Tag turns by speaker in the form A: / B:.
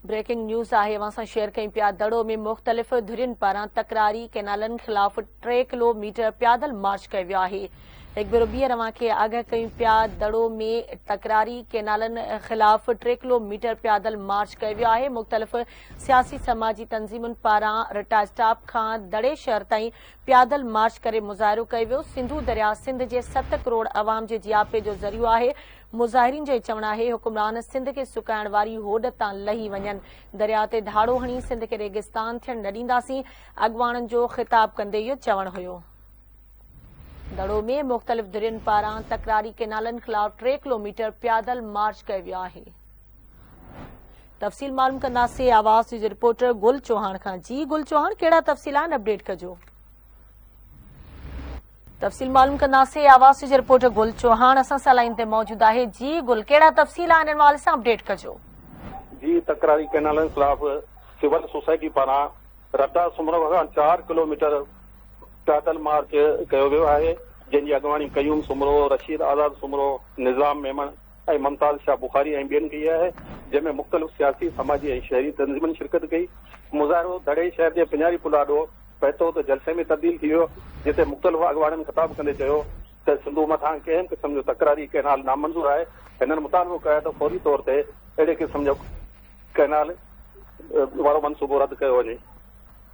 A: Breaking news आहे अवां सां शेयर कयूं पिया। दड़ो में मुख़्तलिफ़ धुरियुनि पारां तकरारी कैनालनि ख़िलाफ़ 3 किलोमीटर पैदल मार्च कयो वियो आहे। हिकु भेरो ॿीहर अवां खे आगाह कयूं पिया। दड़ो में तकरारी कैनालनि ख़िलाफ़ 3 किलोमीटर पैदल मार्च कयो वियो आहे। मुख़्तलिफ़ सियासी समाजी तंज़ीमुनि पारां रिटा स्टॉप खां दड़े शहर ताईं पैदल मार्च करे मुज़ाहिरो कयो वियो। सिंधु दरिया सिंध जे 7 करोड़ अवाम जे जियापे जो ज़रियो आहे। मुज़ाहिरीन जो चवणु आहे हुकुमरान सिंध खे सुकाइण वारी होड तां लही वञनि, दरिया ते धाड़ो हणी सिंध खे रेगिस्तान थियण न ॾींदासीं। अॻुवाणनि जो ख़िताब कंदे इहो चवणु हुयो। दड़ो में मुख़्तलिफ़ धुरियुनि पारां तकरारी कैनालनि ख़िलाफ़ 3 किलोमीटर पैदल मार्च कयो वियो आहे। तफ़सील मालूम कंदासीं आवाज़ जी रिपोर्टर गुल चौहान खां। जी गुल चौहान, कहिड़ा तफ़सील आहिनि, अपडेट कजो। तफ़सील मालूम कंदासीं आवाज़ जी रिपोर्टर गुल चौहान असां सां लाइन ते मौजूद आहे। जी गुल, कहिड़ा तफ़सील आहिनि, इन हवाले सां अपडेट कजो।
B: जी, तकरारी कैनालनि ख़िलाफ़ सिविल सोसाइटी पारां रटा सुमरो खां 4 किलोमीटर पैदल मार्च कयो वियो आहे, जंहिंजी अॻुवाणी कयूम सुमरो, रशीद आज़ाद सुमरो, निज़ाम मेमन ऐं मुमताज़ शाह बुखारी ऐं ॿियनि कई आहे, जंहिंमें मुख़्तलिफ़ सियासी समाजी ऐं शहरी तंज़ीमुनि शिरकत कई। मुज़ाहिरो दड़े शहर जे पिञारी पुल ॾाढो पहुतो त जलसे में तब्दील थी वियो, जिते मुख़्तलिफ़ अॻुवाणनि ख़िताब कंदे चयो त सिंधु मथां कंहिं क़िस्म जो तकरारी कैनाल नामंज़ूर आहे। हिननि मुतालबो कयो त फौरी तौर ते अहिड़े क़िस्म जो कैनाल वारो मनसूबो रद्द कयो वञे।